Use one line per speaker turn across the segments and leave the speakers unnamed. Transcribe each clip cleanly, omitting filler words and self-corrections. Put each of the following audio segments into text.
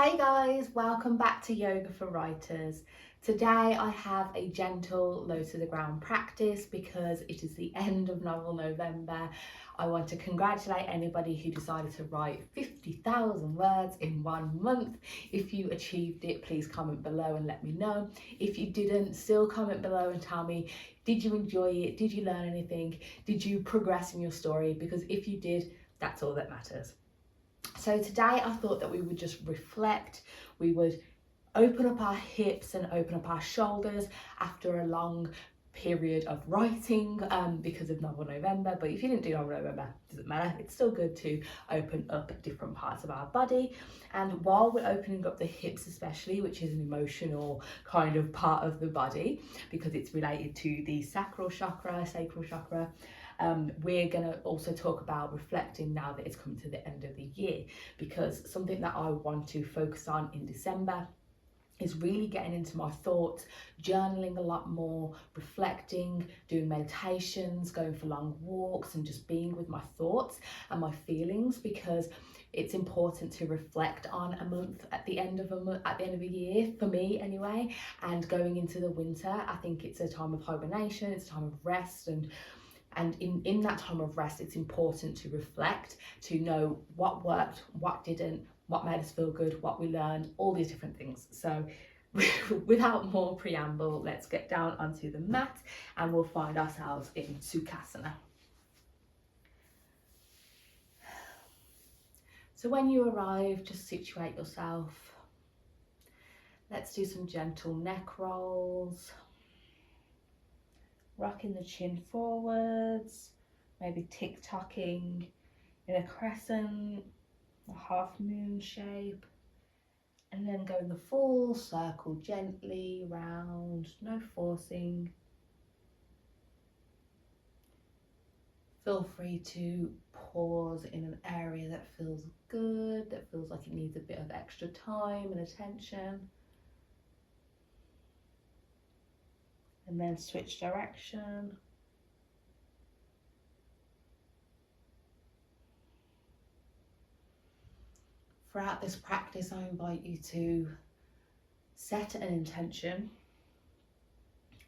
Hey guys, welcome back to Yoga for Writers. Today I have a gentle low to the ground practice because it is the end of Novel November. I want to congratulate anybody who decided to write 50,000 words in 1 month. If you achieved it, please comment below and let me know. If you didn't, still comment below and tell me, did you enjoy it? Did you learn anything? Did you progress in your story? Because if you did, that's all that matters. So today I thought that we would just reflect, we would open up our hips and open up our shoulders after a long period of writing because of Novel November. But if you didn't do Novel November, it doesn't matter, it's still good to open up different parts of our body. And while we're opening up the hips especially, which is an emotional kind of part of the body because it's related to the sacral chakra, we're going to also talk about reflecting now that it's coming to the end of the year, because something that I want to focus on in December is really getting into my thoughts, journaling a lot more, reflecting, doing meditations, going for long walks and just being with my thoughts and my feelings, because it's important to reflect on a month at the end of a year, for me anyway. And going into the winter, I think it's a time of hibernation, it's a time of rest, and in that time of rest, it's important to reflect, to know what worked, what didn't, what made us feel good, what we learned, all these different things. So without more preamble, let's get down onto the mat and we'll find ourselves in Sukhasana. So when you arrive, just situate yourself. Let's do some gentle neck rolls. Rocking the chin forwards, maybe tick-tocking in a crescent, a half moon shape, and then going the full circle gently round, no forcing. Feel free to pause in an area that feels good, that feels like it needs a bit of extra time and attention. And then switch direction. Throughout this practice, I invite you to set an intention.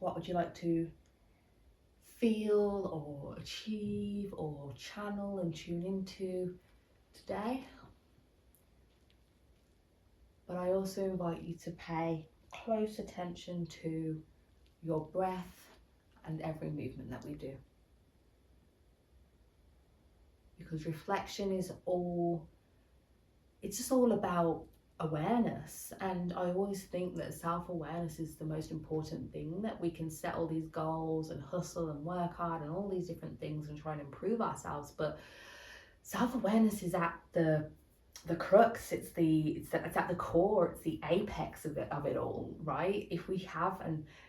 What would you like to feel or achieve or channel and tune into today? But I also invite you to pay close attention to your breath and every movement that we do, because reflection is it's just all about awareness. And I always think that self-awareness is the most important thing, that we can set all these goals and hustle and work hard and all these different things and try and improve ourselves, but self-awareness is at the crux, it's at the core, it's the apex of it all, right? If we have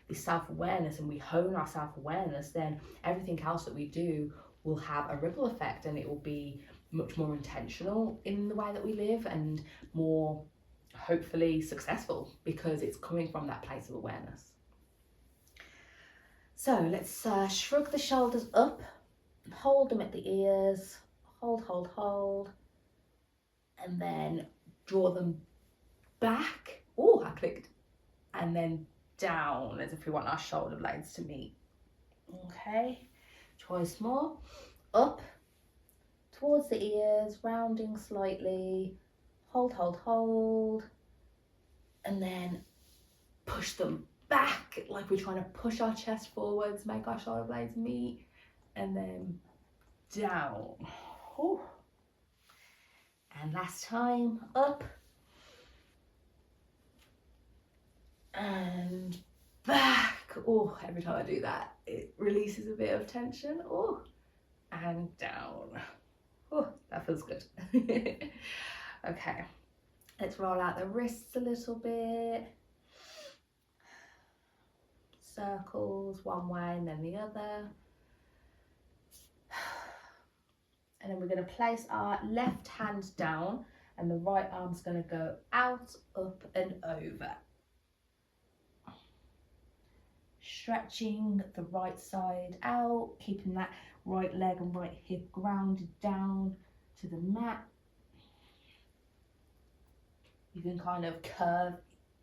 this self-awareness and we hone our self-awareness, then everything else that we do will have a ripple effect, and it will be much more intentional in the way that we live and more hopefully successful, because it's coming from that place of awareness. So let's shrug the shoulders up, hold them at the ears, hold, and then draw them back. Oh, I clicked. And then down, as if we want our shoulder blades to meet. Okay, twice more. Up towards the ears, rounding slightly. Hold. And then push them back, like we're trying to push our chest forwards, make our shoulder blades meet. And then down. Ooh. And last time, up and back. Oh, every time I do that, it releases a bit of tension. Oh, and down. Oh, that feels good. Okay, let's roll out the wrists a little bit. Circles one way and then the other. And then we're going to place our left hand down and the right arm's going to go out, up and over. Stretching the right side out, keeping that right leg and right hip grounded down to the mat. You can kind of curve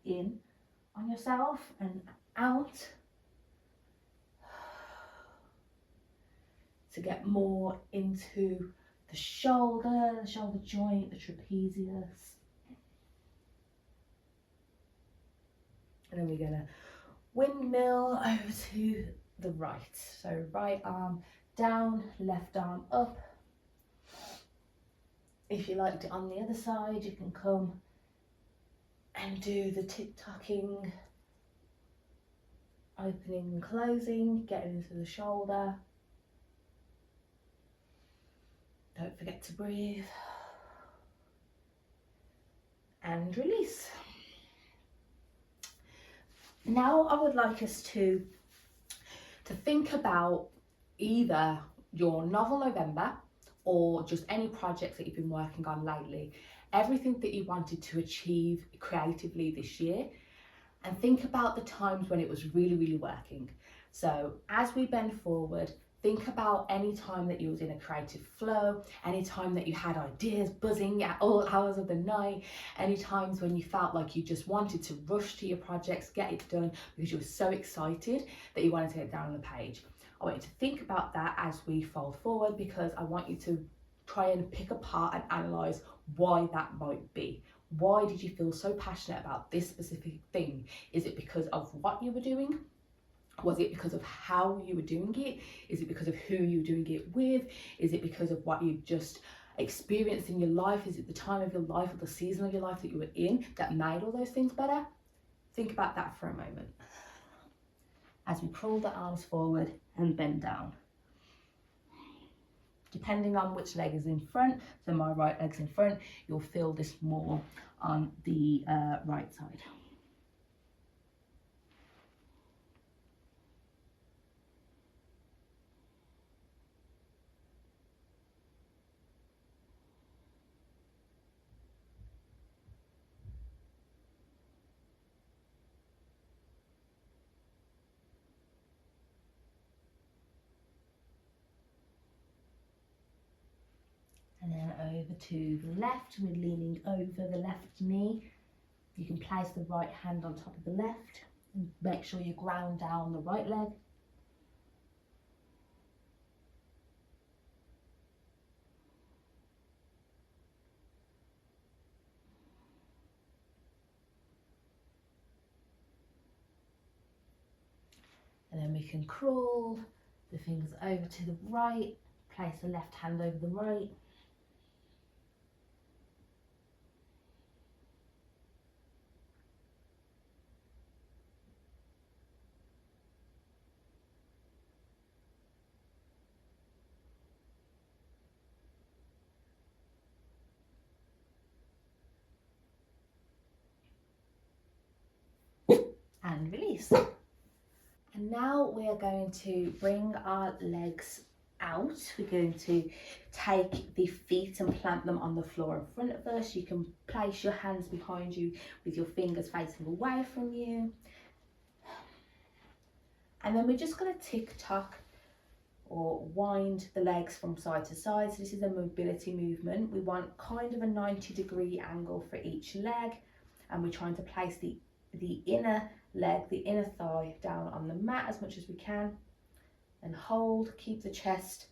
in on yourself and out to get more into the shoulder joint, the trapezius. And then we're gonna windmill over to the right. So right arm down, left arm up. If you liked it on the other side, you can come and do the tick-tocking, opening and closing, getting into the shoulder. Don't forget to breathe. And release. Now I would like us to think about either your Novel November or just any projects that you've been working on lately, everything that you wanted to achieve creatively this year, and think about the times when it was really working. So as we bend forward, think about any time that you was in a creative flow, any time that you had ideas buzzing at all hours of the night, any times when you felt like you just wanted to rush to your projects, get it done because you were so excited that you wanted to get it down on the page. I want you to think about that as we fold forward, because I want you to try and pick apart and analyse why that might be. Why did you feel so passionate about this specific thing? Is it because of what you were doing? Was it because of how you were doing it? Is it because of who you were doing it with? Is it because of what you just experienced in your life? Is it the time of your life or the season of your life that you were in that made all those things better? Think about that for a moment. As we pull the arms forward and bend down. Depending on which leg is in front, so my right leg's in front, you'll feel this more on the right side. And then over to the left, we're leaning over the left knee. You can place the right hand on top of the left and make sure you ground down the right leg. And then we can crawl the fingers over to the right, place the left hand over the right. And release. And now we are going to bring our legs out. We're going to take the feet and plant them on the floor in front of us. You can place your hands behind you with your fingers facing away from you. And then we're just going to tick-tock or wind the legs from side to side. So this is a mobility movement. We want kind of a 90-degree angle for each leg, and we're trying to place the inner leg, the inner thigh down on the mat as much as we can, and hold, keep the chest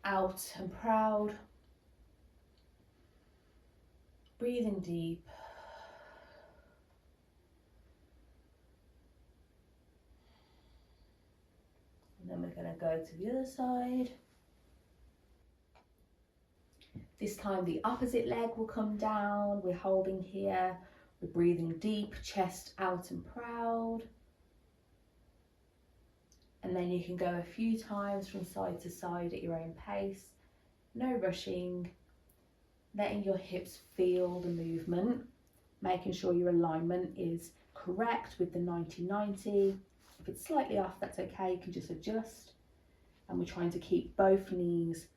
out and proud, breathing deep. And then we're going to go to the other side. This time the opposite leg will come down. We're holding here. We're breathing deep, chest out and proud. And then you can go a few times from side to side at your own pace. No rushing. Letting your hips feel the movement. Making sure your alignment is correct with the 90-90. If it's slightly off, that's okay. You can just adjust. And we're trying to keep both knees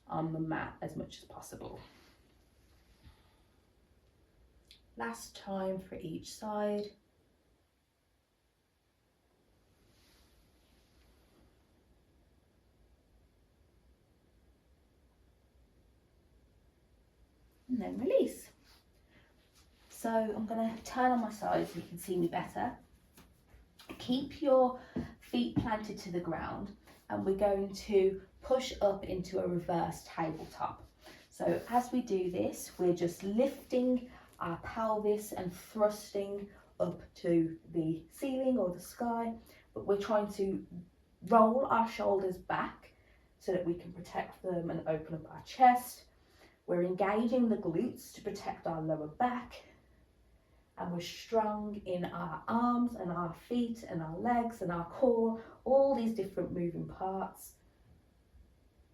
on the mat as much as possible. Last time for each side. And then release. So I'm going to turn on my side so you can see me better. Keep your feet planted to the ground, and we're going to push up into a reverse tabletop. So as we do this, we're just lifting our pelvis and thrusting up to the ceiling or the sky, but we're trying to roll our shoulders back so that we can protect them and open up our chest. We're engaging the glutes to protect our lower back, and we're strong in our arms and our feet and our legs and our core, all these different moving parts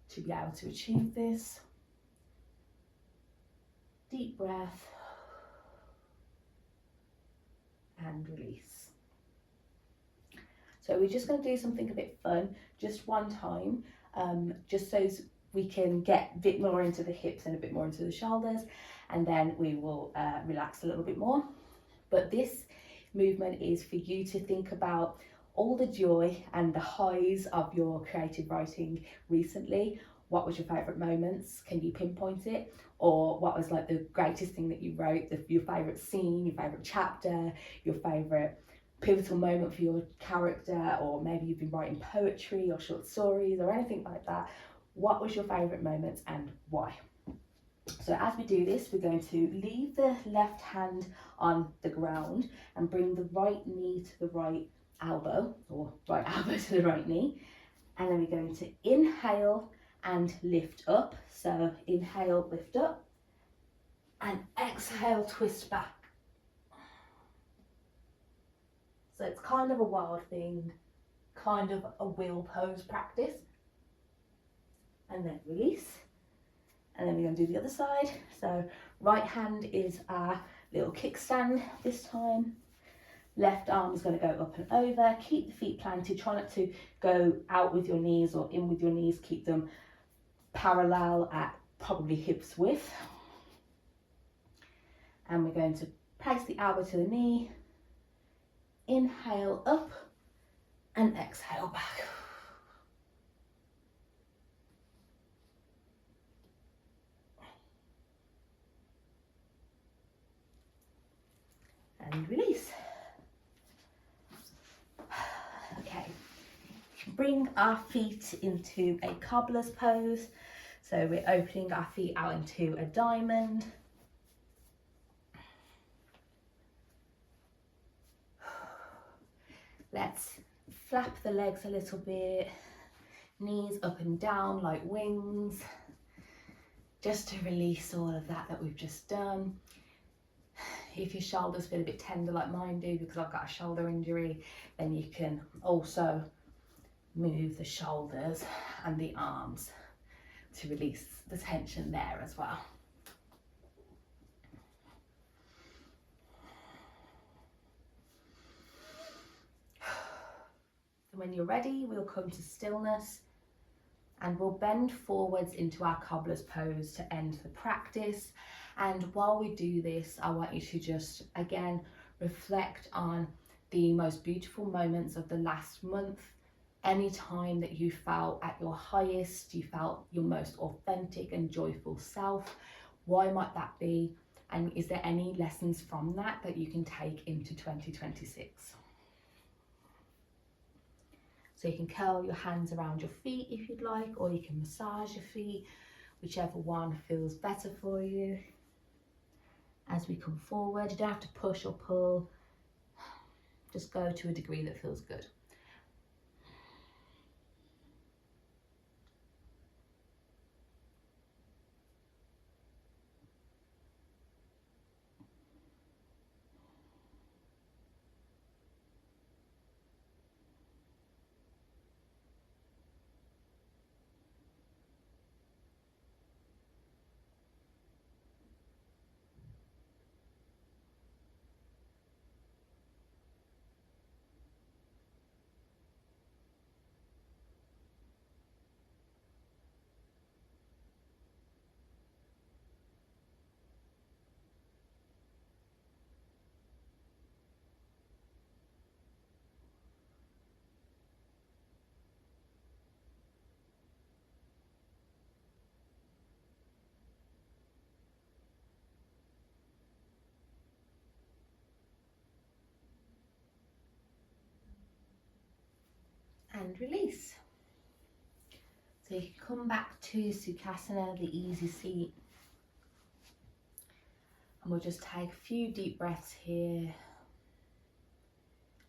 to be able to achieve this. Deep breath and release. So we're just going to do something a bit fun, just one time, just so we can get a bit more into the hips and a bit more into the shoulders, and then we will relax a little bit more. But this movement is for you to think about all the joy and the highs of your creative writing recently. What was your favourite moments? Can you pinpoint it? Or what was like the greatest thing that you wrote, your favourite scene, your favourite chapter, your favourite pivotal moment for your character, or maybe you've been writing poetry or short stories or anything like that. What was your favourite moments and why? So as we do this, we're going to leave the left hand on the ground and bring the right knee to the right elbow, or right elbow to the right knee. And then we're going to inhale and lift up. So inhale, lift up, and exhale, twist back. So it's kind of a wild thing, kind of a wheel pose practice. And then release. And then we're going to do the other side. So right hand is our little kickstand this time. Left arm is going to go up and over. Keep the feet planted. Try not to go out with your knees or in with your knees. Keep them parallel at probably hips width. And we're going to place the elbow to the knee. Inhale up and exhale back. And release. Okay, bring our feet into a cobbler's pose. So we're opening our feet out into a diamond. Let's flap the legs a little bit, knees up and down like wings, just to release all of that we've just done. If your shoulders feel a bit tender like mine do, because I've got a shoulder injury, then you can also move the shoulders and the arms to release the tension there as well. And when you're ready, we'll come to stillness, and we'll bend forwards into our cobbler's pose to end the practice. And while we do this, I want you to just again reflect on the most beautiful moments of the last month. Any time that you felt at your highest, you felt your most authentic and joyful self. Why might that be? And is there any lessons from that you can take into 2026? So you can curl your hands around your feet if you'd like, or you can massage your feet, whichever one feels better for you. As we come forward, you don't have to push or pull, just go to a degree that feels good. and release. So you can come back to Sukhasana, the easy seat. And we'll just take a few deep breaths here,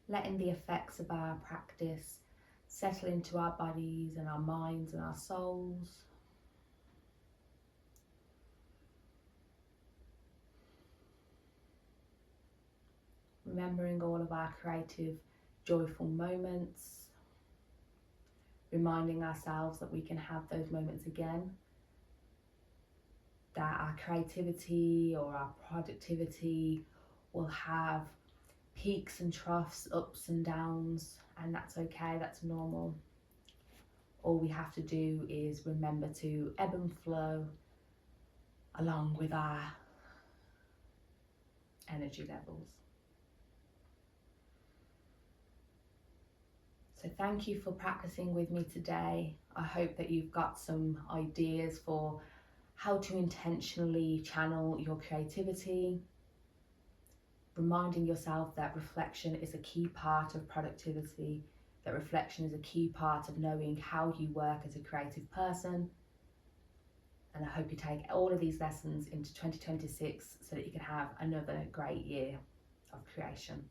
letting the effects of our practice settle into our bodies and our minds and our souls. Remembering all of our creative, joyful moments, reminding ourselves that we can have those moments again, that our creativity or our productivity will have peaks and troughs, ups and downs, and that's okay, that's normal. All we have to do is remember to ebb and flow along with our energy levels. So thank you for practicing with me today. I hope that you've got some ideas for how to intentionally channel your creativity, reminding yourself that reflection is a key part of productivity, that reflection is a key part of knowing how you work as a creative person. And I hope you take all of these lessons into 2026 so that you can have another great year of creation.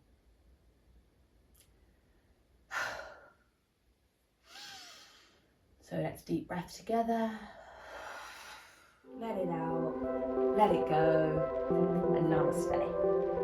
So let's deep breath together. Let it out, let it go, and namaste.